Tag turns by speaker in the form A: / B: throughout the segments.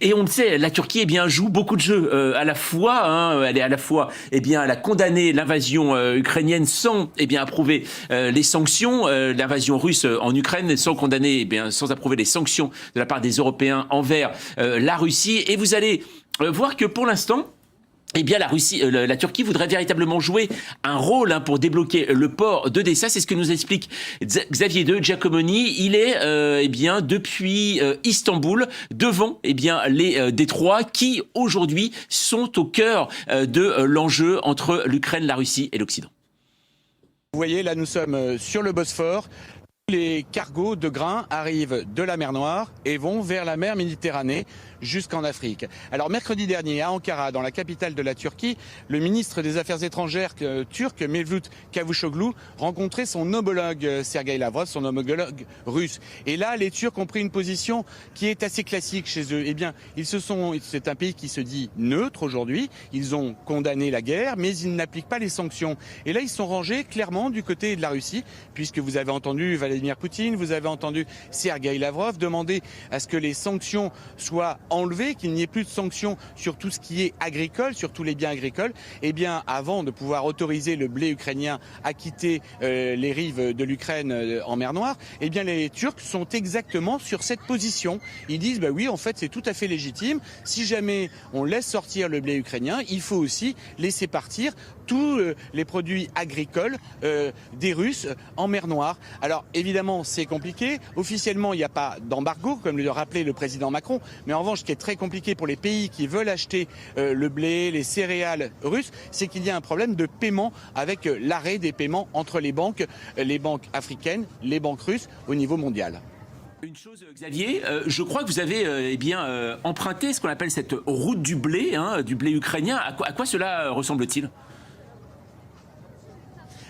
A: Et on le sait, la Turquie joue beaucoup de jeux à la fois. Elle est à la fois, elle a condamné l'invasion ukrainienne sans approuver les sanctions, l'invasion russe en Ukraine, sans condamner, sans approuver les sanctions de la part des Européens envers la Russie. Et vous allez voir que pour l'instant, la Turquie voudrait véritablement jouer un rôle pour débloquer le port d'Odessa. C'est ce que nous explique Xavier de Giacomoni. Il est depuis Istanbul devant les détroits qui aujourd'hui sont au cœur de l'enjeu entre l'Ukraine, la Russie et l'Occident.
B: Vous voyez, là nous sommes sur le Bosphore. Les cargos de grains arrivent de la mer Noire et vont vers la mer Méditerranée jusqu'en Afrique. Alors mercredi dernier à Ankara, dans la capitale de la Turquie, le ministre des Affaires étrangères turc Mevlut Cavusoglu rencontrait son homologue Sergueï Lavrov, son homologue russe. Et là, les Turcs ont pris une position qui est assez classique chez eux. C'est un pays qui se dit neutre aujourd'hui. Ils ont condamné la guerre, mais ils n'appliquent pas les sanctions. Et là, ils sont rangés clairement du côté de la Russie, puisque vous avez entendu Vladimir Poutine, vous avez entendu Sergueï Lavrov demander à ce que les sanctions soient enlever, qu'il n'y ait plus de sanctions sur tout ce qui est agricole, sur tous les biens agricoles, avant de pouvoir autoriser le blé ukrainien à quitter les rives de l'Ukraine en mer Noire, les Turcs sont exactement sur cette position. Ils disent, oui, en fait, c'est tout à fait légitime. Si jamais on laisse sortir le blé ukrainien, il faut aussi laisser partir tous les produits agricoles des Russes en mer Noire. Alors, évidemment, c'est compliqué. Officiellement, il n'y a pas d'embargo, comme le rappelait le président Macron, mais en revanche, ce qui est très compliqué pour les pays qui veulent acheter le blé, les céréales russes, c'est qu'il y a un problème de paiement avec l'arrêt des paiements entre les banques africaines, les banques russes au niveau mondial.
A: Une chose, Xavier, je crois que vous avez emprunté ce qu'on appelle cette route du blé ukrainien. À quoi cela ressemble-t-il ?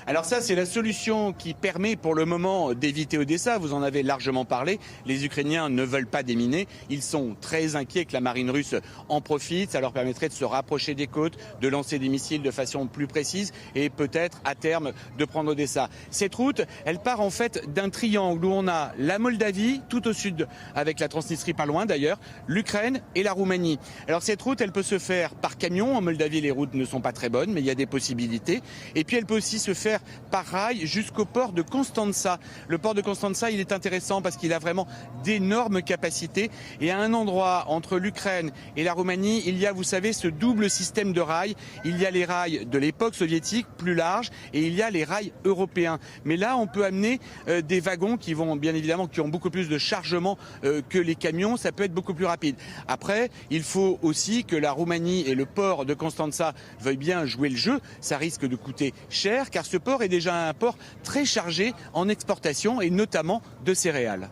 B: Alors ça, c'est la solution qui permet pour le moment d'éviter Odessa. Vous en avez largement parlé. Les Ukrainiens ne veulent pas déminer. Ils sont très inquiets que la marine russe en profite. Ça leur permettrait de se rapprocher des côtes, de lancer des missiles de façon plus précise et peut-être à terme de prendre Odessa. Cette route, elle part en fait d'un triangle où on a la Moldavie tout au sud, avec la Transnistrie pas loin d'ailleurs, l'Ukraine et la Roumanie. Alors cette route, elle peut se faire par camion. En Moldavie, les routes ne sont pas très bonnes, mais il y a des possibilités. Et puis elle peut aussi se faire par rail jusqu'au port de Constanța. Le port de Constanța, il est intéressant parce qu'il a vraiment d'énormes capacités. Et à un endroit entre l'Ukraine et la Roumanie, il y a, vous savez, ce double système de rails. Il y a les rails de l'époque soviétique, plus larges, et il y a les rails européens. Mais là, on peut amener des wagons qui vont, bien évidemment, qui ont beaucoup plus de chargement que les camions. Ça peut être beaucoup plus rapide. Après, il faut aussi que la Roumanie et le port de Constanța veuillent bien jouer le jeu. Ça risque de coûter cher, car ce port est déjà un port très chargé en exportation et notamment de céréales.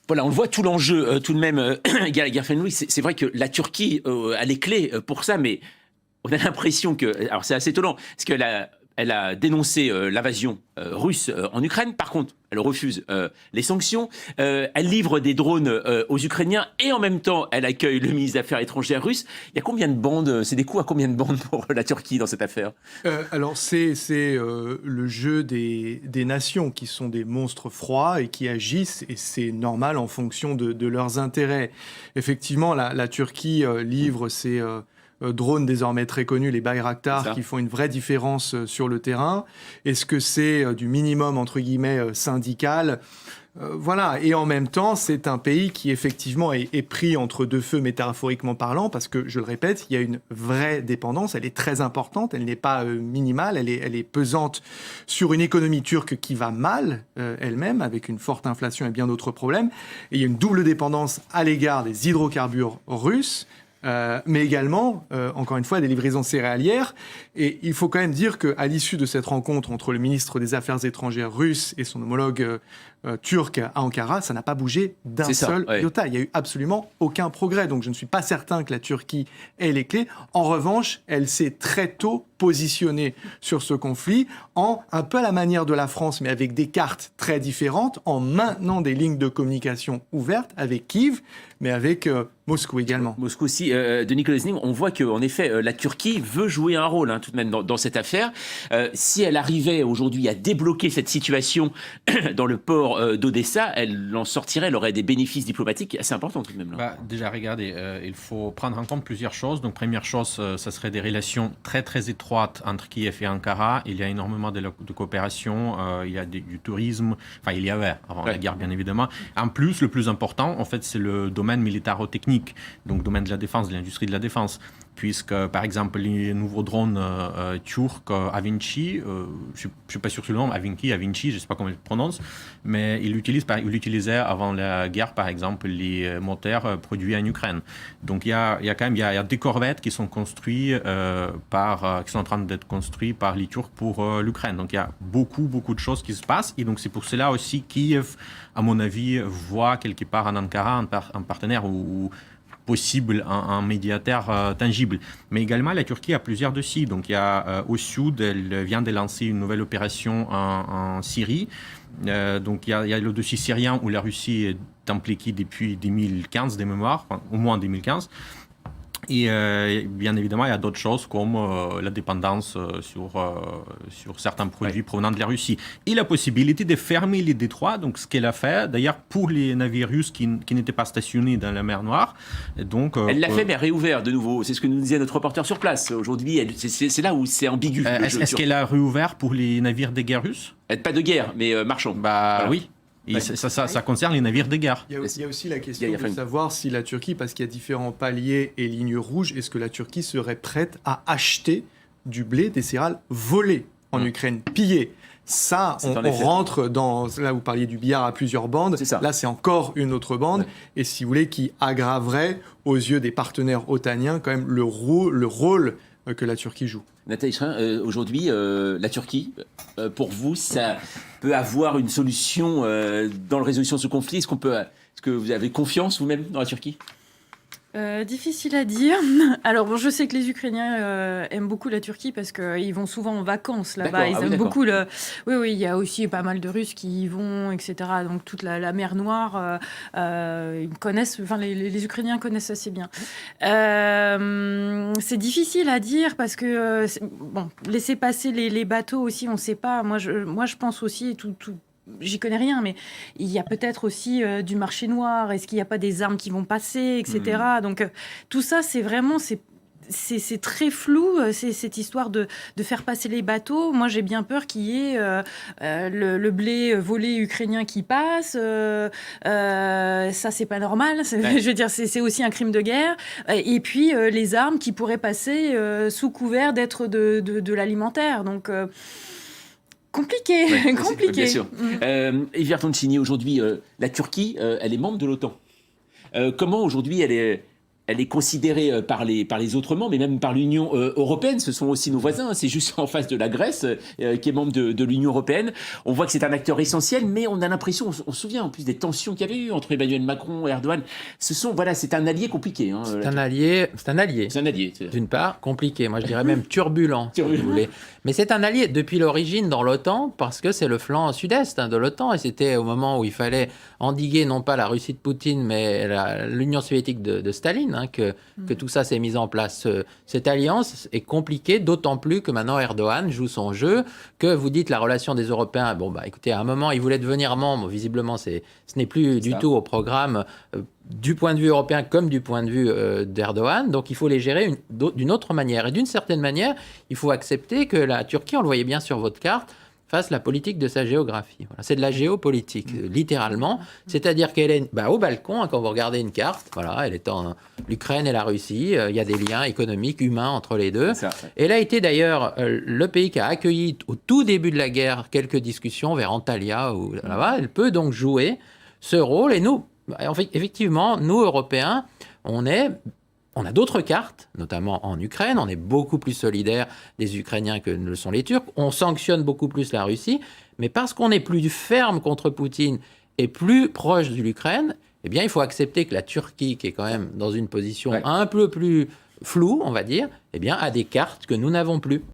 A: Voilà, on le voit tout l'enjeu tout de même, Gerfenlouis, c'est vrai que la Turquie a les clés pour ça, mais on a l'impression que, alors c'est assez étonnant, parce qu'elle a dénoncé l'invasion russe en Ukraine. Par contre, elle refuse les sanctions. Elle livre des drones aux Ukrainiens et en même temps, elle accueille le ministre des Affaires étrangères russe. Il y a combien de bandes, c'est des coups à combien de bandes pour la Turquie dans cette affaire ?
C: Alors, c'est le jeu des nations qui sont des monstres froids et qui agissent, et c'est normal en fonction de leurs intérêts. Effectivement, la Turquie livre ses drones désormais très connus, les Bayraktar, qui font une vraie différence sur le terrain. Est-ce que c'est du minimum, entre guillemets, syndical ? Voilà, et en même temps, c'est un pays qui effectivement est pris entre deux feux métaphoriquement parlant, parce que, je le répète, il y a une vraie dépendance, elle est très importante, elle n'est pas minimale, elle est pesante sur une économie turque qui va mal elle-même, avec une forte inflation et bien d'autres problèmes, et il y a une double dépendance à l'égard des hydrocarbures russes, mais également, encore une fois, des livraisons céréalières. Et il faut quand même dire qu'à l'issue de cette rencontre entre le ministre des Affaires étrangères russe et son homologue turc à Ankara, ça n'a pas bougé d'un seul iota. Il n'y a eu absolument aucun progrès. Donc je ne suis pas certain que la Turquie ait les clés. En revanche, elle s'est très tôt positionnée sur ce conflit, un peu à la manière de la France, mais avec des cartes très différentes, en maintenant des lignes de communication ouvertes avec Kiev, mais avec Moscou également.
A: Moscou aussi. De Nicolas Zning, on voit qu'en effet, la Turquie veut jouer un rôle tout de même dans cette affaire. Si elle arrivait aujourd'hui à débloquer cette situation dans le port port d'Odessa, elle en sortirait, elle aurait des bénéfices diplomatiques assez importants tout de même. Là.
D: Déjà, regardez, il faut prendre en compte plusieurs choses. Donc, première chose, ça serait des relations très, très étroites entre Kiev et Ankara. Il y a énormément de coopération, il y a du tourisme, enfin, il y avait avant la guerre, bien évidemment. En plus, le plus important, en fait, c'est le domaine militaro-technique, donc domaine de la défense, de l'industrie de la défense. Puisque, par exemple, les nouveaux drones turcs Avinci, je ne suis pas sûr sur le nom, Avinci, je ne sais pas comment ils le prononcent, mais ils utilisaient avant la guerre, par exemple, les moteurs produits en Ukraine. Donc, il y a des corvettes qui sont construites qui sont en train d'être construites par les Turcs pour l'Ukraine. Donc, il y a beaucoup de choses qui se passent. Et donc, c'est pour cela aussi Kiev, à mon avis, voit quelque part en Ankara un partenaire ou possible, un médiateur tangible. Mais également, la Turquie a plusieurs dossiers. Donc, il y a au sud, elle vient de lancer une nouvelle opération en Syrie. Donc, il y a le dossier syrien où la Russie est impliquée depuis 2015, des mémoires, enfin, au moins 2015. Et bien évidemment, il y a d'autres choses comme la dépendance sur certains produits provenant de la Russie. Et la possibilité de fermer les détroits, donc ce qu'elle a fait, d'ailleurs, pour les navires russes qui n'étaient pas stationnés dans la mer Noire. Et donc,
A: elle l'a fait, mais réouvert de nouveau. C'est ce que nous disait notre reporter sur place. Aujourd'hui, c'est là où c'est ambigu.
D: Est-ce qu'elle a réouvert pour les navires de guerre russes ?
A: Pas de guerre, mais marchands.
D: Voilà. Oui. Et ça concerne les navires de guerre.
C: Il y a aussi la question de savoir si la Turquie, parce qu'il y a différents paliers et lignes rouges, est-ce que la Turquie serait prête à acheter du blé, des céréales volées en Ukraine, pillées ? Ça, on rentre dans... Là, vous parliez du billard à plusieurs bandes. Là, c'est encore une autre bande. Ouais. Et si vous voulez, qui aggraverait, aux yeux des partenaires otaniens, quand même le rôle que la Turquie joue.
A: Nathalie Schrein, aujourd'hui, la Turquie, pour vous, ça peut avoir une solution dans la résolution de ce conflit ? Est-ce que vous avez confiance vous-même dans la Turquie ?
E: Difficile à dire. Alors, bon, je sais que les Ukrainiens aiment beaucoup la Turquie parce qu'ils vont souvent en vacances là-bas. Ils aiment beaucoup le... Oui, il y a aussi pas mal de Russes qui y vont, etc. Donc, toute la mer Noire, ils connaissent... Enfin, les Ukrainiens connaissent assez bien. C'est difficile à dire parce que... bon, laisser passer les bateaux aussi, on ne sait pas. Moi, je pense aussi... J'y connais rien, mais il y a peut-être aussi du marché noir. Est-ce qu'il n'y a pas des armes qui vont passer, etc. Donc, tout ça, c'est vraiment... C'est très flou, cette histoire de faire passer les bateaux. Moi, j'ai bien peur qu'il y ait le blé volé ukrainien qui passe. Ça, c'est pas normal. Je veux dire, c'est aussi un crime de guerre. Et puis, les armes qui pourraient passer sous couvert d'être de l'alimentaire. Donc... Compliqué.
A: Bien sûr. Yves Bertoncini, aujourd'hui, la Turquie, elle est membre de l'OTAN. Comment aujourd'hui elle est considérée par les autres membres, mais même par l'Union européenne. Ce sont aussi nos voisins. C'est juste en face de la Grèce, qui est membre de l'Union européenne. On voit que c'est un acteur essentiel, mais on a l'impression, on se souvient en plus des tensions qu'il y avait eu entre Emmanuel Macron et Erdogan. C'est un allié compliqué. Hein,
F: c'est un allié. D'une part, compliqué. Moi, je dirais même turbulent, si vous voulez. Mais c'est un allié depuis l'origine dans l'OTAN, parce que c'est le flanc sud-est de l'OTAN. Et c'était au moment où il fallait endiguer non pas la Russie de Poutine, mais l'Union soviétique de Staline, que tout ça s'est mis en place. Cette alliance est compliquée, d'autant plus que maintenant Erdogan joue son jeu, que vous dites la relation des Européens. Bon, écoutez, à un moment, il voulait devenir membre. Visiblement, ce n'est plus du tout au programme du point de vue européen comme du point de vue d'Erdogan. Donc, il faut les gérer d'une autre manière. Et d'une certaine manière, il faut accepter que la Turquie, on le voyait bien sur votre carte, fasse la politique de sa géographie. Voilà. C'est de la géopolitique, littéralement. C'est-à-dire qu'elle est au balcon, quand vous regardez une carte, voilà, elle est en l'Ukraine et la Russie, il y a des liens économiques, humains entre les deux. Elle a été d'ailleurs le pays qui a accueilli au tout début de la guerre quelques discussions vers Antalya. Là-bas. Elle peut donc jouer ce rôle. Et nous, effectivement, nous, Européens, on a d'autres cartes, notamment en Ukraine. On est beaucoup plus solidaires des Ukrainiens que ne le sont les Turcs. On sanctionne beaucoup plus la Russie. Mais parce qu'on est plus ferme contre Poutine et plus proche de l'Ukraine, eh bien, il faut accepter que la Turquie, qui est quand même dans une position un peu plus floue, on va dire, eh bien, a des cartes que nous n'avons plus.